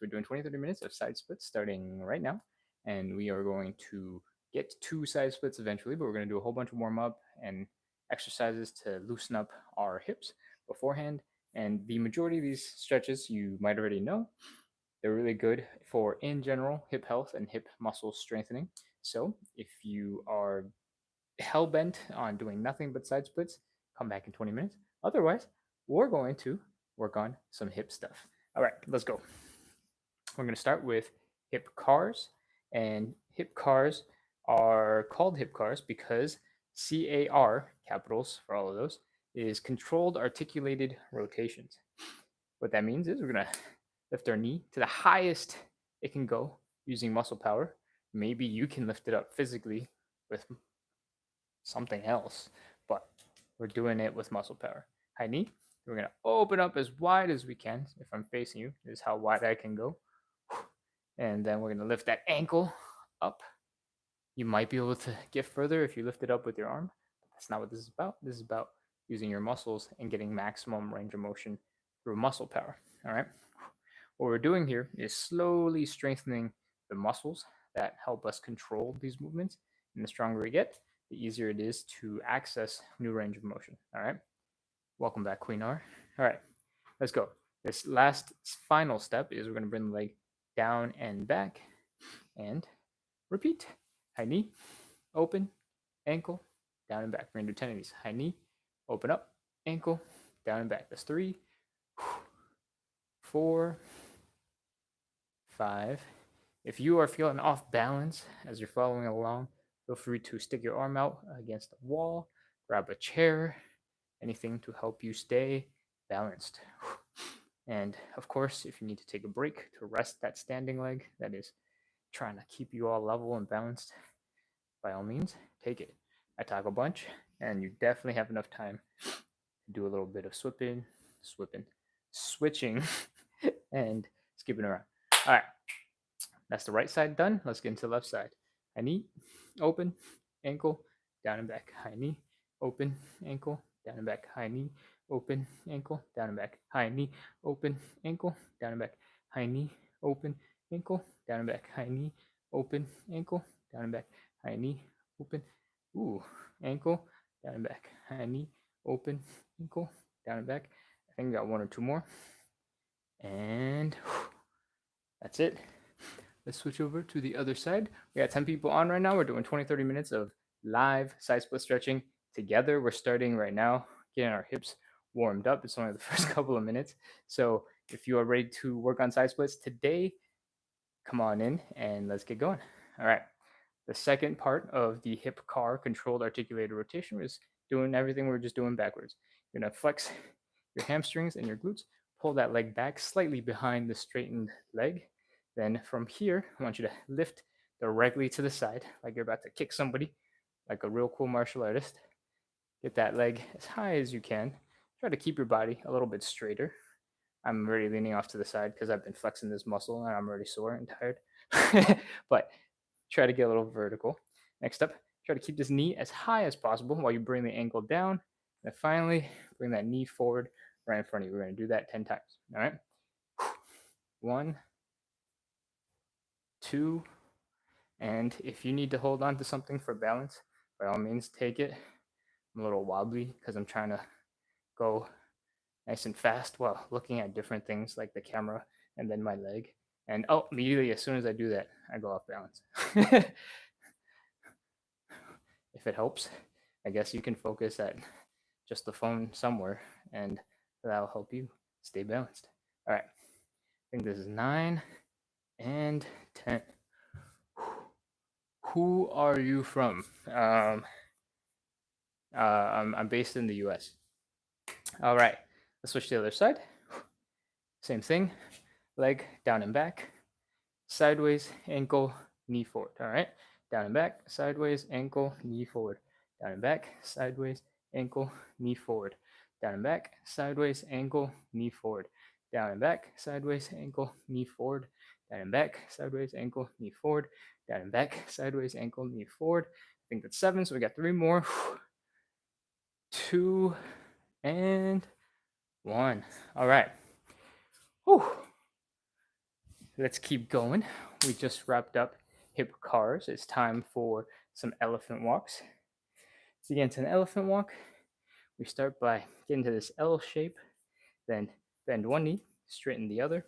We're doing 20-30 minutes of side splits starting right now. And we are going to get 2 side splits eventually, but we're going to do a whole bunch of warm up and exercises to loosen up our hips beforehand. And the majority of these stretches you might already know. They're really good for, in general, hip health and hip muscle strengthening. So if you are hell bent on doing nothing but side splits, come back in 20 minutes. Otherwise, we're going to work on some hip stuff. All right, let's go. We're going to start with hip cars. And hip cars are called hip cars because CAR, capitals for all of those, is controlled articulated rotations. What that means is we're going to lift our knee to the highest it can go using muscle power. Maybe you can lift it up physically with something else, but we're doing it with muscle power. High knee. We're going to open up as wide as we can. If I'm facing you, this is how wide I can go. And then we're going to lift that ankle up. You might be able to get further if you lift it up with your arm. That's not what this is about. This is about using your muscles and getting maximum range of motion through muscle power. All right. What we're doing here is slowly strengthening the muscles that help us control these movements. And the stronger we get, the easier it is to access new range of motion. All right. Welcome back, Queen R. All right, let's go. This last final step is we're going to bring the leg down and back and repeat. High knee, open, ankle, down and back. We're going to do 10 of these. High knee, open up, ankle, down and back. That's 3, 4, 5. If you are feeling off balance as you're following along, feel free to stick your arm out against the wall, grab a chair, anything to help you stay balanced. And of course, if you need to take a break to rest that standing leg that is trying to keep you all level and balanced, by all means, take it. I talk a bunch, and you definitely have enough time to do a little bit of switching, and skipping around. All right, that's the right side done. Let's get into the left side. High knee, open, ankle, down and back. High knee, open, ankle, down and back. High knee, open, ankle, down and back. High knee, open, ankle, down and back. High knee, open, ankle, down and back. High knee, open, ankle, down and back. High knee, open, ankle, down and back. High knee, open, ankle, down and back. I think we got 1 or 2 more. And that's it. Let's switch over to the other side. We got 10 people on right now. We're doing 20-30 minutes of live side split stretching together. We're starting right now, getting our hips warmed up. It's only the first couple of minutes. So if you are ready to work on side splits today, come on in and let's get going. All right. The second part of the hip car controlled articulated rotation is doing everything we're just doing backwards. You're going to flex your hamstrings and your glutes, pull that leg back slightly behind the straightened leg. Then from here, I want you to lift directly to the side, like you're about to kick somebody, like a real cool martial artist. Get that leg as high as you can. Try to keep your body a little bit straighter. I'm already leaning off to the side because I've been flexing this muscle and I'm already sore and tired. But try to get a little vertical. Next up, try to keep this knee as high as possible while you bring the ankle down. And finally, bring that knee forward right in front of you. We're going to do that 10 times. All right. 1, 2, and if you need to hold on to something for balance, by all means, take it. I'm a little wobbly because I'm trying to go nice and fast while looking at different things like the camera and then my leg. And immediately as soon as I do that, I go off balance. If it helps, I guess you can focus at just the phone somewhere and that'll help you stay balanced. All right, I think this is 9 and 10. Who are you from? I'm based in the US. All right, let's switch to the other side. Same thing, leg down and back, sideways, ankle, knee forward. All right, down and back, sideways, ankle, knee forward. Down and back, sideways, ankle, knee forward. Down and back, sideways, ankle, knee forward. Down and back, sideways, ankle, knee forward. Down and back, sideways, ankle, knee forward. Down and back, sideways, ankle, knee forward. I think that's 7, so we got 3 more. 2 and 1. All right. Whew. let's keep going. We just wrapped up hip cars. It's time for some elephant walks. To get into an elephant walk, we start by getting to this L shape, then bend one knee, straighten the other,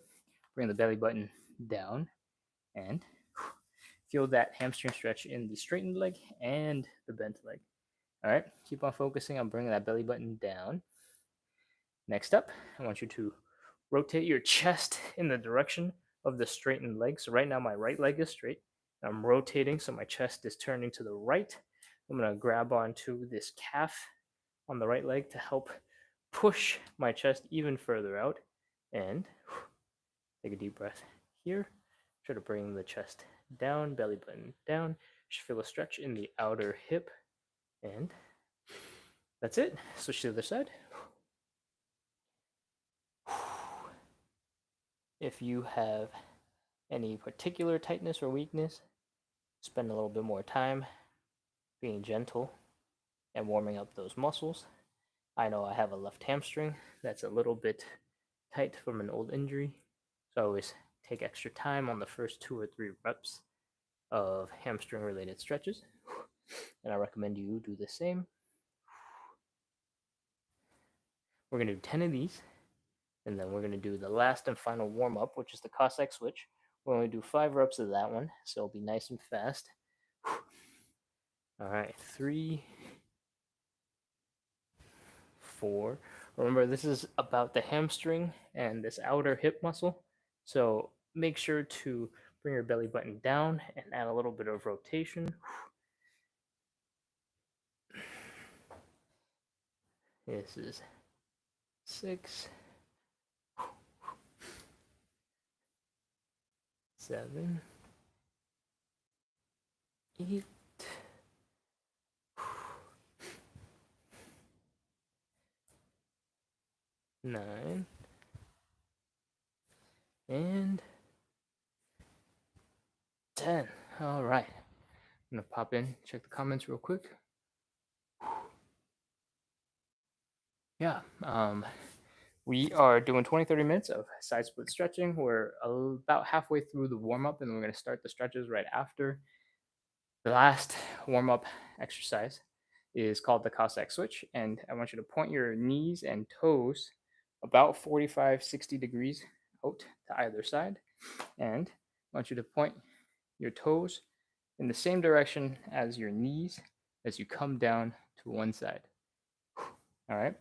bring the belly button down, and feel that hamstring stretch in the straightened leg and the bent leg. All right, keep on focusing on bringing that belly button down. Next up, I want you to rotate your chest in the direction of the straightened leg. So right now my right leg is straight. I'm rotating so my chest is turning to the right. I'm going to grab onto this calf on the right leg to help push my chest even further out. And take a deep breath here. Try to bring the chest down, belly button down. You should feel a stretch in the outer hip. And that's it. Switch to the other side. If you have any particular tightness or weakness, spend a little bit more time being gentle and warming up those muscles. I know I have a left hamstring that's a little bit tight from an old injury, so I always take extra time on the first 2 or 3 reps of hamstring related stretches, and I recommend you do the same. We're going to do 10 of these, and then we're going to do the last and final warm up, which is the Cossack switch. We're going to do 5 reps of that one, so it'll be nice and fast. All right, 3, 4. Remember, this is about the hamstring and this outer hip muscle, so make sure to bring your belly button down and add a little bit of rotation. This is 6, 7, 8, 9, and 10. All right. I'm going to pop in, check the comments real quick. Yeah, we are doing 20-30 minutes of side split stretching. We're about halfway through the warm up, and we're going to start the stretches right after. The last warm up exercise is called the Cossack switch, and I want you to point your knees and toes about 45-60 degrees out to either side, and I want you to point your toes in the same direction as your knees as you come down to one side. All right.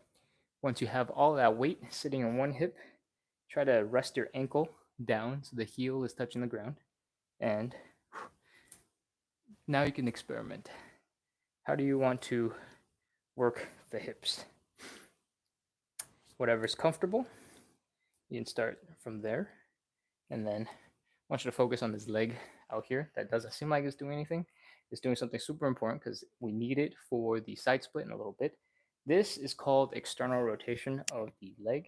Once you have all that weight sitting on one hip, try to rest your ankle down so the heel is touching the ground. And now you can experiment. How do you want to work the hips? Whatever's comfortable, you can start from there. And then I want you to focus on this leg out here that doesn't seem like it's doing anything. It's doing something super important because we need it for the side split in a little bit. This is called external rotation of the leg.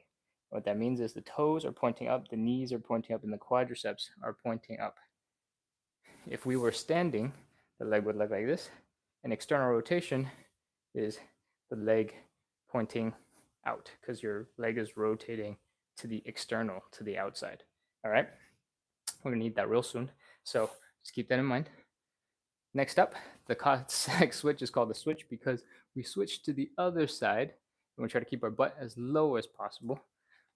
What that means is the toes are pointing up, the knees are pointing up, and the quadriceps are pointing up. If we were standing, the leg would look like this. And external rotation is the leg pointing out because your leg is rotating to the external, to the outside. All right? We're going to need that real soon. So just keep that in mind. Next up, the Cossack switch is called the switch because we switch to the other side and we try to keep our butt as low as possible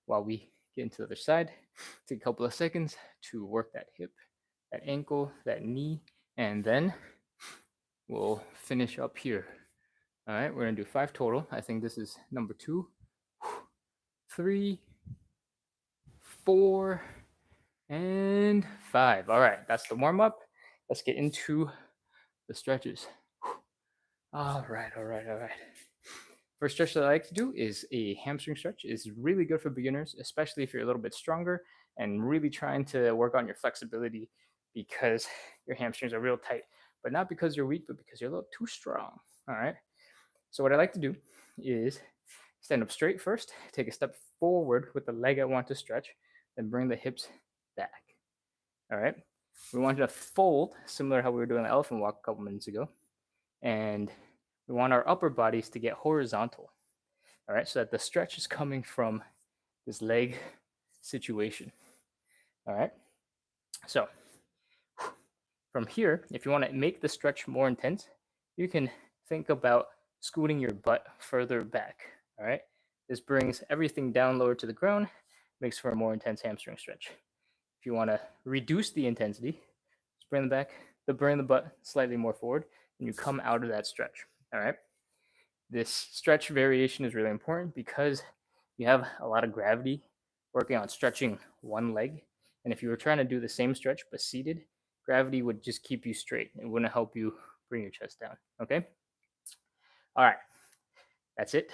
while we get into the other side. Take a couple of seconds to work that hip, that ankle, that knee, and then we'll finish up here. All right, we're gonna do 5 total. I think this is number 2, 3, 4, and 5. All right, that's the warm up. Let's get into the stretches. All right. First stretch that I like to do is a hamstring stretch. It's really good for beginners, especially if you're a little bit stronger and really trying to work on your flexibility because your hamstrings are real tight, but not because you're weak, but because you're a little too strong. All right. So what I like to do is stand up straight first, take a step forward with the leg I want to stretch, then bring the hips back. All right. We want to fold, similar to how we were doing the elephant walk a couple minutes ago. And we want our upper bodies to get horizontal. All right, so that the stretch is coming from this leg situation. All right. So from here, if you want to make the stretch more intense, you can think about scooting your butt further back. All right. This brings everything down lower to the ground, makes for a more intense hamstring stretch. If you want to reduce the intensity, just bring the butt slightly more forward, and you come out of that stretch. All right. This stretch variation is really important because you have a lot of gravity working on stretching one leg. And if you were trying to do the same stretch but seated, gravity would just keep you straight. It wouldn't help you bring your chest down. Okay? All right. That's it.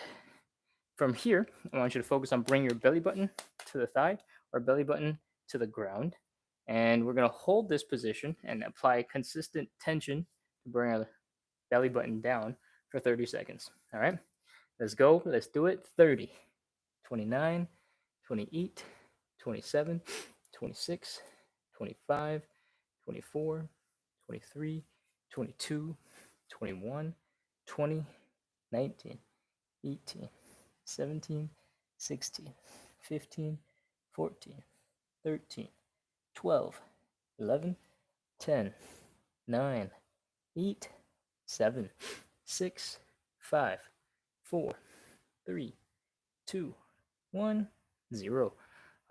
From here, I want you to focus on bringing your belly button to the thigh or belly button to the ground. And we're going to hold this position and apply consistent tension to bring our belly button down for 30 seconds. All right? Let's go. Let's do it. 30, 29, 28, 27, 26, 25, 24, 23, 22, 21, 20, 19, 18, 17, 16, 15, 14, 13, 12, 11, 10, 9, 8, 7, 6, 5, 4, 3, 2, 1, 0.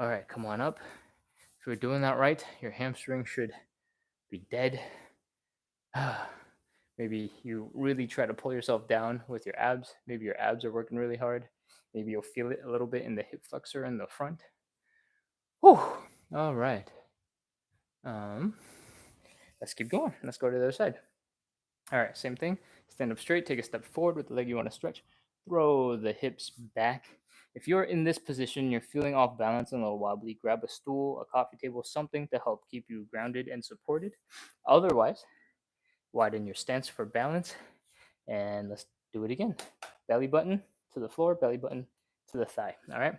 All right, come on up. If you're doing that right, your hamstring should be dead. Maybe you really try to pull yourself down with your abs. Maybe your abs are working really hard. Maybe you'll feel it a little bit in the hip flexor in the front. Whew. All right. Let's keep going. Let's go to the other side. All right, same thing. Stand up straight, take a step forward with the leg you want to stretch. Throw the hips back. If you're in this position, you're feeling off balance and a little wobbly, grab a stool, a coffee table, something to help keep you grounded and supported. Otherwise, widen your stance for balance. And let's do it again. Belly button to the floor, belly button to the thigh. All right.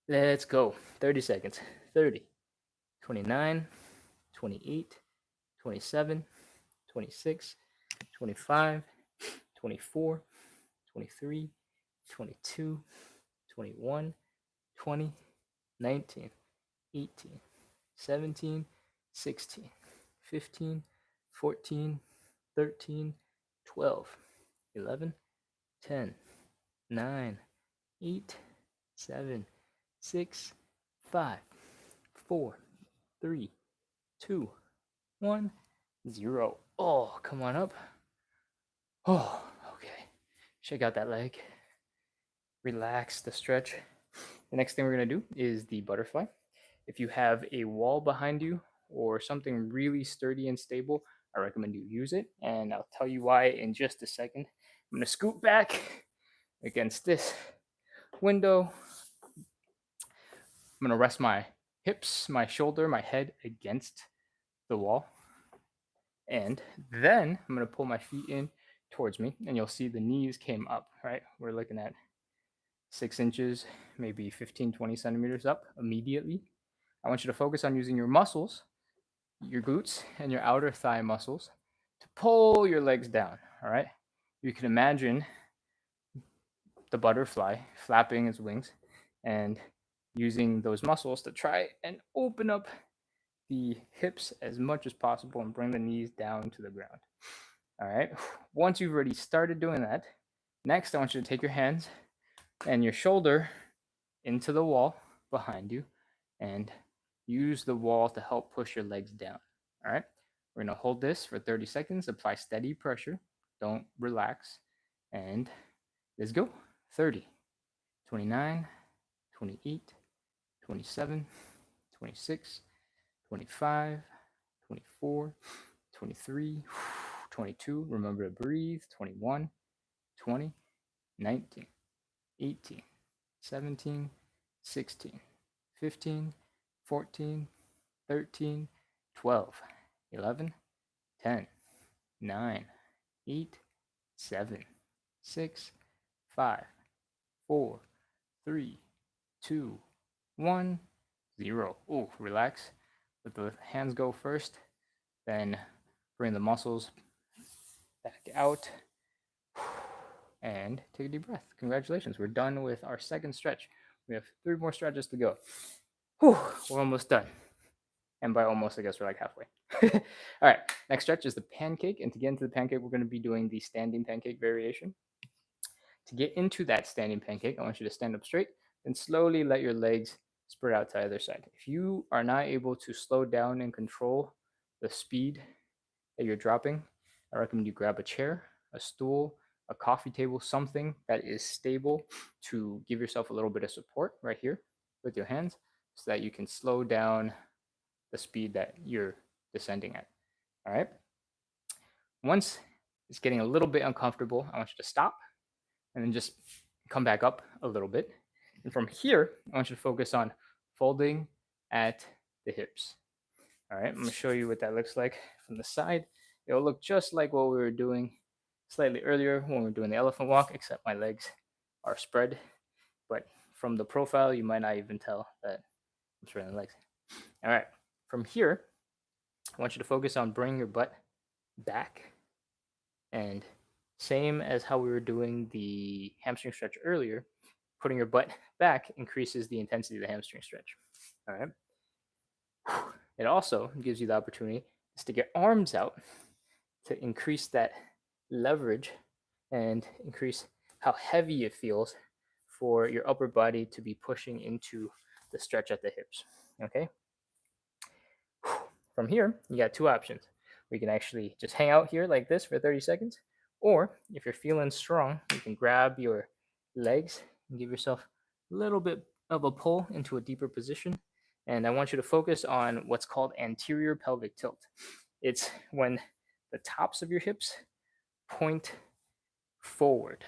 Let's go. 30 seconds. 30, 29, 28, 27, 26, 25, 24, 23, 22, 21, 20, 19, 18, 17, 16, 15, 14, 13, 12, 11, 10, 9, 8, 7, 6, 5, 4, 3, 2, 1, 0. Oh, come on up. Oh, okay. Shake out that leg. Relax the stretch. The next thing we're going to do is the butterfly. If you have a wall behind you or something really sturdy and stable, I recommend you use it. And I'll tell you why in just a second. I'm going to scoot back against this window. I'm going to rest my hips, my shoulder, my head against the wall. And then I'm going to pull my feet in towards me, and you'll see the knees came up, right? We're looking at 6 inches, maybe 15, 20 centimeters up immediately. I want you to focus on using your muscles, your glutes and your outer thigh muscles to pull your legs down, all right? You can imagine the butterfly flapping its wings and using those muscles to try and open up the hips as much as possible and bring the knees down to the ground. All right. Once you've already started doing that, next I want you to take your hands and your shoulder into the wall behind you and use the wall to help push your legs down. All right. We're going to hold this for 30 seconds, apply steady pressure. Don't relax. And let's go. 30, 29, 28, 27, 26, 25, 24, 23, 22. Remember to breathe. 21, 20, 19, 18, 17, 16, 15, 14, 13, 12, 11, 10, 9, 8, 7, 6, 5, 4, 3, 2, 1, 0. Oh, relax. Let the hands go first. Then bring the muscles back out. And take a deep breath. Congratulations. We're done with our second stretch. We have 3 more stretches to go. Whew, we're almost done. And by almost, I guess we're like halfway. All right, next stretch is the pancake. And to get into the pancake, we're going to be doing the standing pancake variation. To get into that standing pancake, I want you to stand up straight and slowly let your legs spread out to either side. If you are not able to slow down and control the speed that you're dropping, I recommend you grab a chair, a stool, a coffee table, something that is stable to give yourself a little bit of support right here with your hands so that you can slow down the speed that you're descending at. All right. Once it's getting a little bit uncomfortable, I want you to stop and then just come back up a little bit. And from here, I want you to focus on folding at the hips. All right, I'm going to show you what that looks like from the side. It'll look just like what we were doing slightly earlier when we were doing the elephant walk, except my legs are spread. But from the profile, you might not even tell that I'm spreading the legs. All right, from here, I want you to focus on bringing your butt back. And same as how we were doing the hamstring stretch earlier, putting your butt back increases the intensity of the hamstring stretch. All right. It also gives you the opportunity to stick your arms out to increase that leverage and increase how heavy it feels for your upper body to be pushing into the stretch at the hips. Okay. From here, you got two options. We can actually just hang out here like this for 30 seconds. Or if you're feeling strong, you can grab your legs and give yourself a little bit of a pull into a deeper position. And I want you to focus on what's called anterior pelvic tilt. It's when the tops of your hips point forward.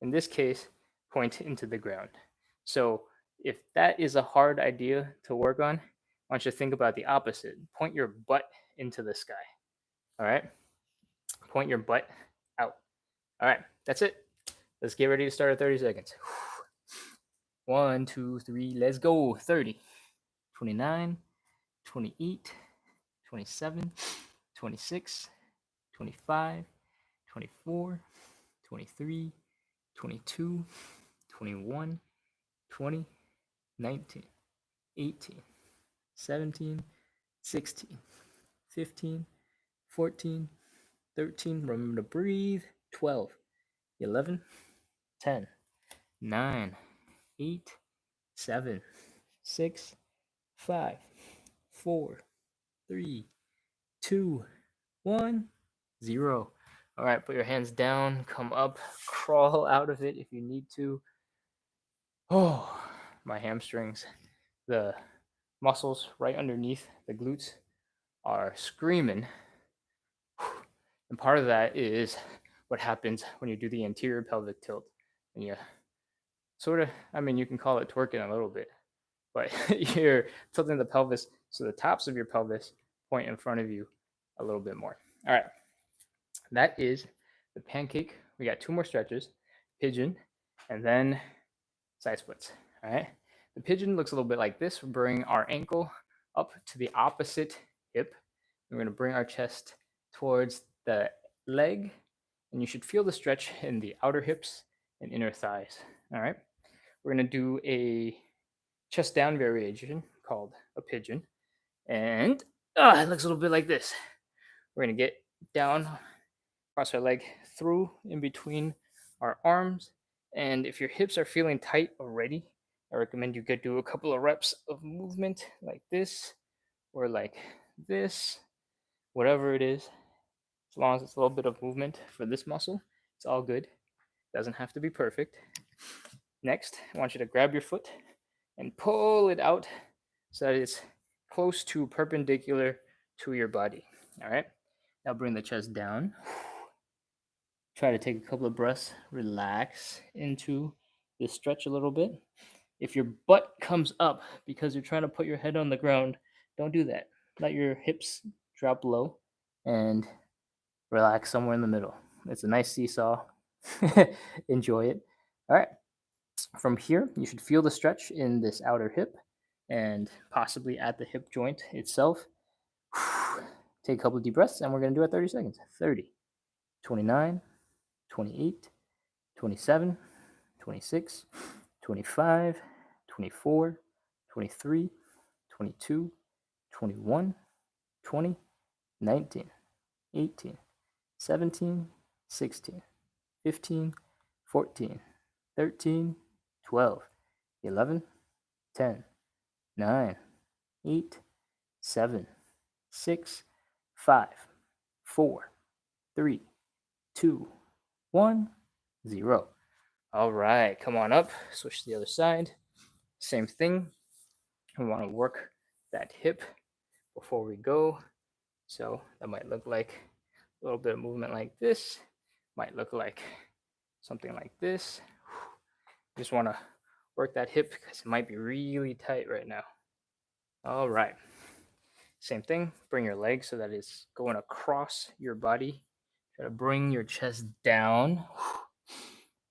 In this case, point into the ground. So if that is a hard idea to work on, I want you to think about the opposite. Point your butt into the sky. All right? Point your butt out. All right, that's it. Let's get ready to start at 30 seconds. 1, 2, 3, let's go. 30, 29, 28, 27, 26, 25, 24, 23, 22, 21, 20, 19, 18, 17, 16, 15, 14, 13, remember to breathe, 12, 11, 10, 9, 8, 7, 6, 5, 4, 3, 2, 1, 0. All right, put your hands down, come up, crawl out of it if you need to. Oh, my hamstrings, the muscles right underneath the glutes are screaming. And part of that is what happens when you do the anterior pelvic tilt. And you sort of, I mean, you can call it twerking a little bit, but you're tilting the pelvis so the tops of your pelvis point in front of you a little bit more. All right, that is the pancake. We got two more stretches, pigeon, and then side splits. All right, the pigeon looks a little bit like this. We're bringing our ankle up to the opposite hip. We're going to bring our chest towards the leg, and you should feel the stretch in the outer hips and inner thighs. All right, we're going to do a chest down variation called a pigeon, and it looks a little bit like this. We're going to get down, cross our leg through in between our arms, and if your hips are feeling tight already, I recommend you go do a couple of reps of movement like this or like this, whatever it is. As long as it's a little bit of movement for this muscle, it's all good. Doesn't have to be perfect. Next, I want you to grab your foot and pull it out so that it's close to perpendicular to your body. All right. Now bring the chest down. Try to take a couple of breaths, relax into this stretch a little bit. If your butt comes up because you're trying to put your head on the ground, don't do that. Let your hips drop low and relax somewhere in the middle. It's a nice seesaw. Enjoy it. All right. From here, you should feel the stretch in this outer hip and possibly at the hip joint itself. Take a couple of deep breaths, and we're going to do it 30 seconds. 30, 29, 28, 27, 26, 25, 24, 23, 22, 21, 20, 19, 18, 17, 16, 15, 14, 13, 12, 11, 10, 9, 8, 7, 6, 5, 4, 3, 2, 1, 0. All right, come on up. Switch to the other side. Same thing. We want to work that hip before we go. So that might look like a little bit of movement like this. Might look like something like this. Just want to work that hip because it might be really tight right now. All right. Same thing. Bring your leg so that it's going across your body. Try to bring your chest down.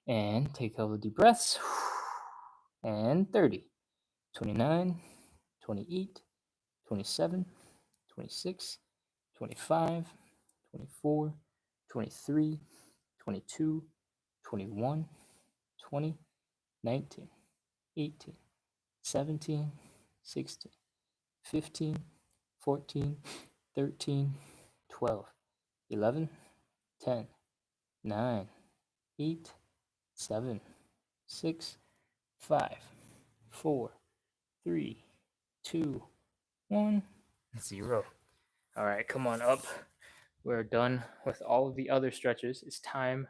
And take a couple of deep breaths. And 30, 29, 28, 27, 26, 25, 24, 23, 22, 21, 20, 19, 18, 17, 16, 15, 14, 13, 12, 11, 10, 9, 8, 7, 6, 5, 4, 3, 2, 1, 0. All right, come on up. We're done with all of the other stretches. It's time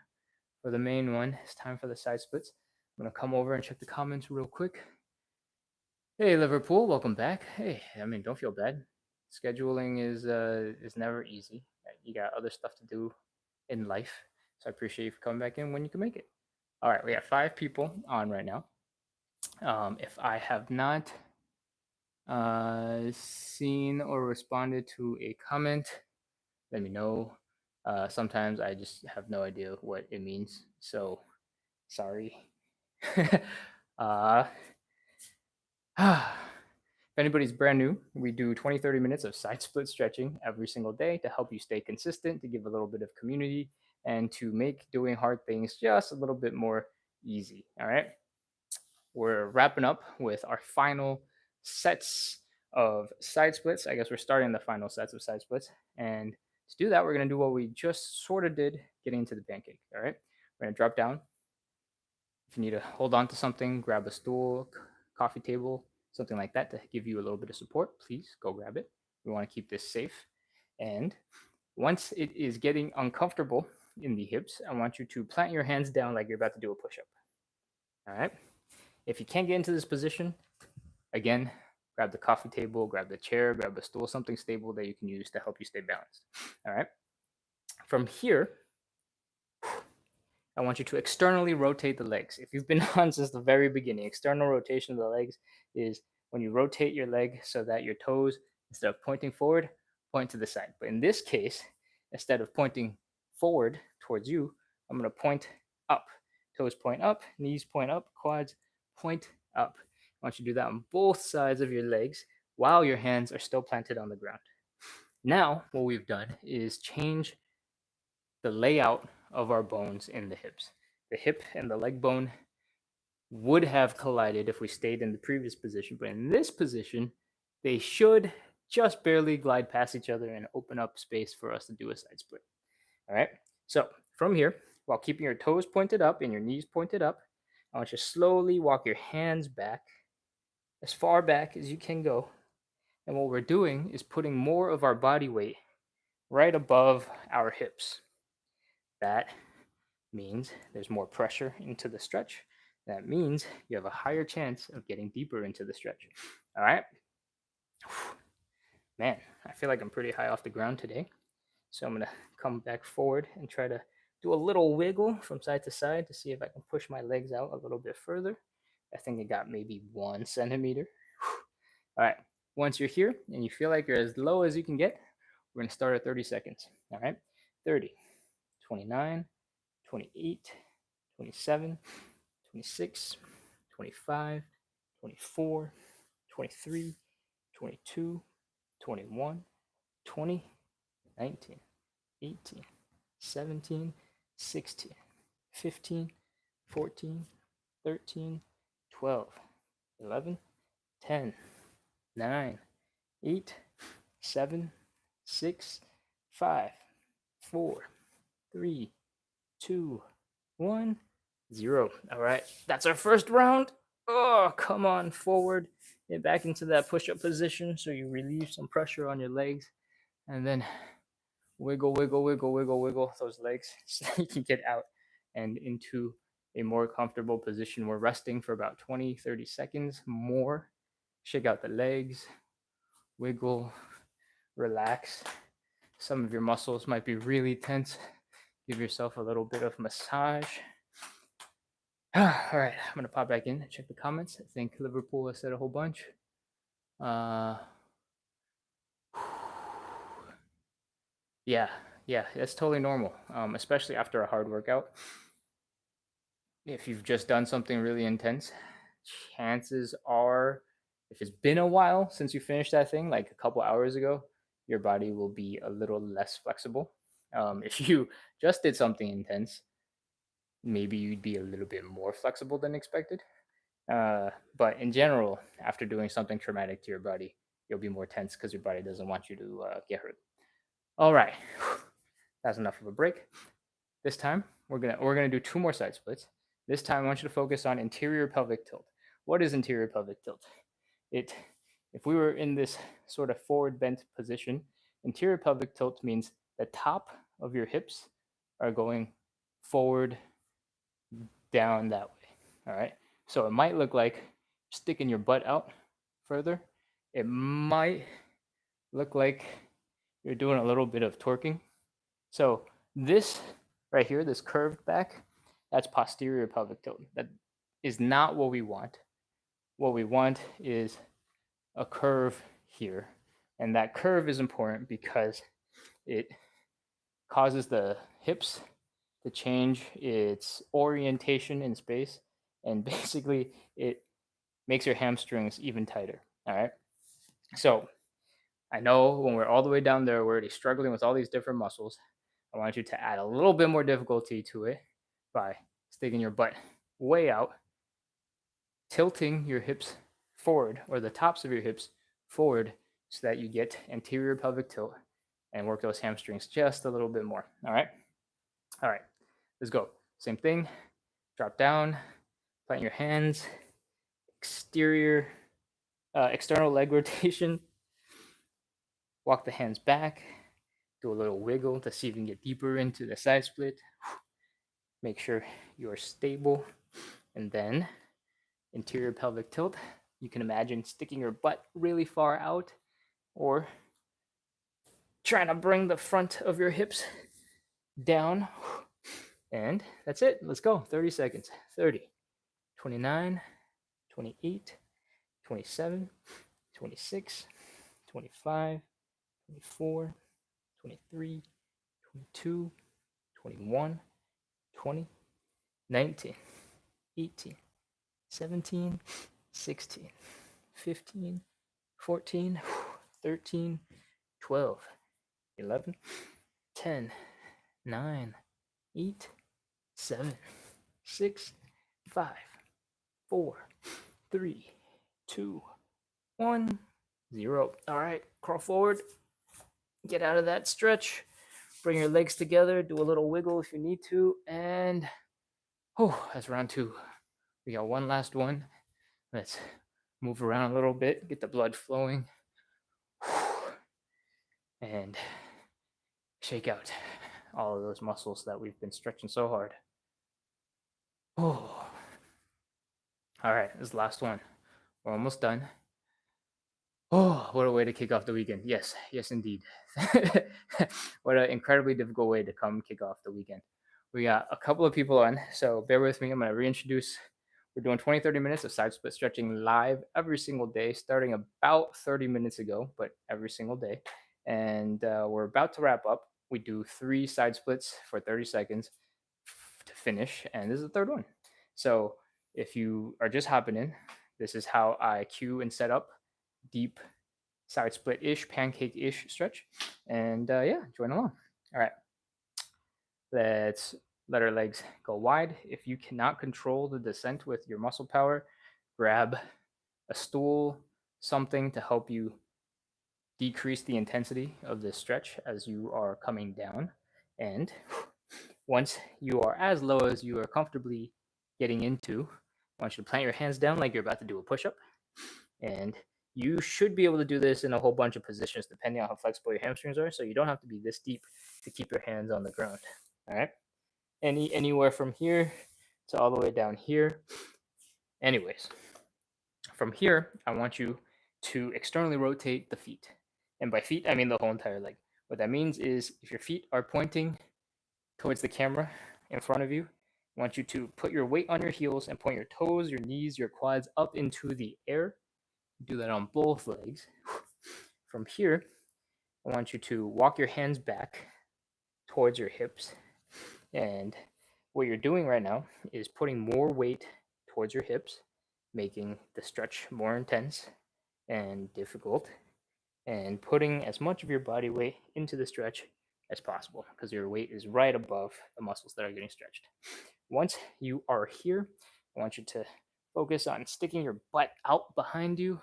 for the main one. It's time for the side splits. I'm going to come over and check the comments real quick. Hey, Liverpool, welcome back. Hey, I mean, don't feel bad. Scheduling is never easy. You got other stuff to do in life, so I appreciate you for coming back in when you can make it. All right, we have 5 people on right now. If I have not seen or responded to a comment, let me know. Sometimes I just have no idea what it means, so sorry. uh, if anybody's brand new, we do 20-30 minutes of side split stretching every single day to help you stay consistent, to give a little bit of community, and to make doing hard things just a little bit more easy. All right. We're wrapping up with our final sets of side splits. I guess we're starting the final sets of side splits. And to do that, we're going to do what we just sort of did getting into the pancake. All right. We're going to drop down. If you need to hold on to something, grab a stool, coffee table, something like that to give you a little bit of support, please go grab it. We want to keep this safe. And once it is getting uncomfortable in the hips, I want you to plant your hands down like you're about to do a push-up. All right. If you can't get into this position, again, grab the coffee table, grab the chair, grab a stool, something stable that you can use to help you stay balanced. All right. From here, I want you to externally rotate the legs. If you've been on since the very beginning, external rotation of the legs is when you rotate your leg so that your toes, instead of pointing forward, point to the side. But in this case, instead of pointing forward towards you, I'm going to point up. Toes point up, knees point up, quads point up. I want you to do that on both sides of your legs while your hands are still planted on the ground. Now, what we've done is change the layout of our bones in the hips. The hip and the leg bone would have collided if we stayed in the previous position, but in this position, they should just barely glide past each other and open up space for us to do a side split. All right, so from here, while keeping your toes pointed up and your knees pointed up, I want you to slowly walk your hands back as far back as you can go. And what we're doing is putting more of our body weight right above our hips. That means there's more pressure into the stretch. That means you have a higher chance of getting deeper into the stretch. All right. Man, I feel like I'm pretty high off the ground today. So I'm going to come back forward and try to do a little wiggle from side to side to see if I can push my legs out a little bit further. I think it got maybe 1 centimeter. All right. Once you're here and you feel like you're as low as you can get, we're going to start at 30 seconds. All right. 30, 29, 28, 27, 26, 25, 24, 23, 22, 21, 20, 19, 18, 17, 16, 15, 14, 13, 12, 11, 10, 9, 8, 7, 6, 5, 4, 3, 2, 1, 0. All right, that's our first round. Oh, come on forward. Get back into that push-up position so you relieve some pressure on your legs, and then wiggle, wiggle, wiggle, wiggle, wiggle those legs so you can get out and into a more comfortable position. We're resting for about 20, 30 seconds more. Shake out the legs, wiggle, relax. Some of your muscles might be really tense. Give yourself a little bit of massage. All right, I'm gonna pop back in and check the comments. I think Liverpool has said a whole bunch. Yeah, that's totally normal, especially after a hard workout. If you've just done something really intense, chances are, if it's been a while since you finished that thing, like a couple hours ago, your body will be a little less flexible. If you just did something intense, maybe you'd be a little bit more flexible than expected. But in general, after doing something traumatic to your body, you'll be more tense because your body doesn't want you to get hurt. All right, that's enough of a break. This time we're gonna do 2 more side splits. This time I want you to focus on interior pelvic tilt. What is interior pelvic tilt? If we were in this sort of forward bent position, interior pelvic tilt means the top of your hips are going forward down that way. All right. So it might look like sticking your butt out further. It might look like you're doing a little bit of twerking. So this right here, this curved back, that's posterior pelvic tilt. That is not what we want. What we want is a curve here. And that curve is important because it causes the hips to change its orientation in space. And basically, it makes your hamstrings even tighter. All right. So I know when we're all the way down there, we're already struggling with all these different muscles. I want you to add a little bit more difficulty to it by sticking your butt way out, tilting your hips forward, or the tops of your hips forward, so that you get anterior pelvic tilt and work those hamstrings just a little bit more. All right. All right. Let's go. Same thing. Drop down, plant your hands, external leg rotation. Walk the hands back. Do a little wiggle to see if you can get deeper into the side split. Make sure you are stable. And then interior pelvic tilt. You can imagine sticking your butt really far out, or trying to bring the front of your hips down. And that's it. Let's go. 30 seconds. 30, 29, 28, 27, 26, 25, 24, 23, 22, 21, 20, 19, 18, 17, 16, 15, 14, 13, 12, 11, 10, 9, 8, 7, 6, 5, 4, 3, 2, 1, 0. All right, crawl forward. Get out of that stretch. Bring your legs together. Do a little wiggle if you need to. And that's round 2. We got one last one. Let's move around a little bit, get the blood flowing, and shake out all of those muscles that we've been stretching so hard. All right, this is the last one. We're almost done. What a way to kick off the weekend. Yes, indeed. What an incredibly difficult way to come kick off the weekend. We got a couple of people on, so bear with me. I'm going to reintroduce. We're doing 20, 30 minutes of side split stretching live every single day, starting about 30 minutes ago, but every single day. And we're about to wrap up. We do 3 side splits for 30 seconds to finish, and this is the third one. So if you are just hopping in, this is how I cue and set up deep side split-ish, pancake-ish stretch. And join along. All right. Let's let our legs go wide. If you cannot control the descent with your muscle power, grab a stool, something to help you decrease the intensity of this stretch as you are coming down. And once you are as low as you are comfortably getting into, I want you to plant your hands down like you're about to do a push-up. And you should be able to do this in a whole bunch of positions depending on how flexible your hamstrings are. So you don't have to be this deep to keep your hands on the ground. All right. Anywhere from here to all the way down here. Anyways, from here, I want you to externally rotate the feet. And by feet, I mean the whole entire leg. What that means is if your feet are pointing towards the camera in front of you, I want you to put your weight on your heels and point your toes, your knees, your quads up into the air. Do that on both legs. From here, I want you to walk your hands back towards your hips. And what you're doing right now is putting more weight towards your hips, making the stretch more intense and difficult, and putting as much of your body weight into the stretch as possible because your weight is right above the muscles that are getting stretched. Once you are here, I want you to focus on sticking your butt out behind you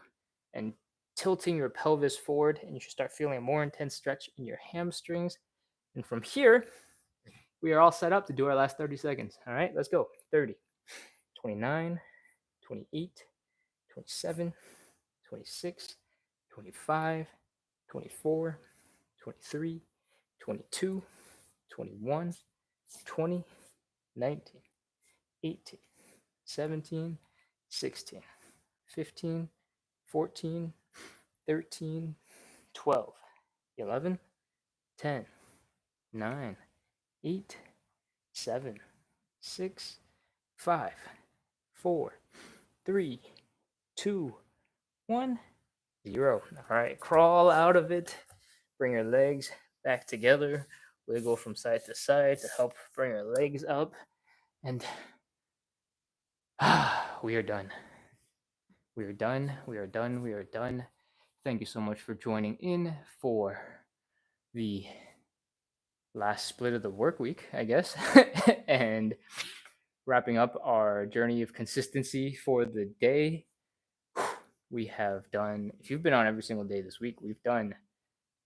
and tilting your pelvis forward, and you should start feeling a more intense stretch in your hamstrings. And from here, we are all set up to do our last 30 seconds. All right, let's go. 30, 29, 28, 27, 26, 25, 24, 23, 22, 21, 20, 19, 18, 17, 16, 15, 14, 13, 12, 11, 10, 9, 8, 7, 6, 5, 4, 3, 2, 1, 0. All right, crawl out of it. Bring your legs back together. Wiggle from side to side to help bring your legs up. And we are done. We are done. We are done. We are done. Thank you so much for joining in for the last split of the work week, I guess, and wrapping up our journey of consistency for the day. We have done, if you've been on every single day this week, we've done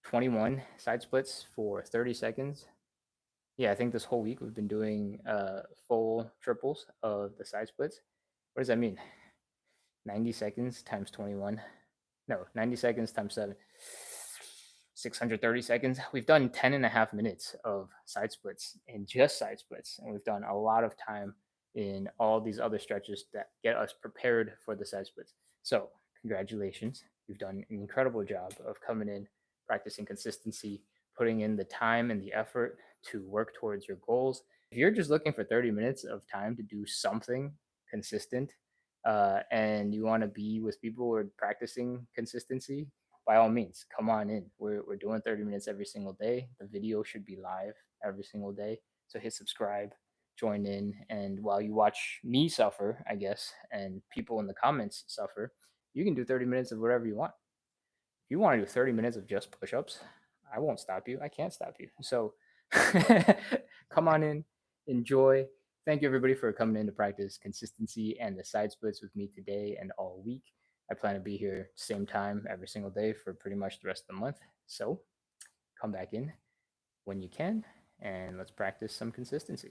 21 side splits for 30 seconds. Yeah, I think this whole week we've been doing full triples of the side splits. What does that mean? 90 seconds times 21. No, 90 seconds times 7. 630 seconds. We've done 10 and a half minutes of side splits and just side splits. And we've done a lot of time in all these other stretches that get us prepared for the side splits. So congratulations. You've done an incredible job of coming in, practicing consistency, putting in the time and the effort to work towards your goals. If you're just looking for 30 minutes of time to do something consistent, and you want to be with people who are practicing consistency, by all means, come on in. We're doing 30 minutes every single day. The video should be live every single day. So hit subscribe, join in, and while you watch me suffer, I guess, and people in the comments suffer, you can do 30 minutes of whatever you want. If you want to do 30 minutes of just push-ups, I won't stop you. I can't stop you. So come on in, enjoy. Thank you everybody for coming in to practice consistency and the side splits with me today and all week. I plan to be here same time every single day for pretty much the rest of the month. So come back in when you can and let's practice some consistency.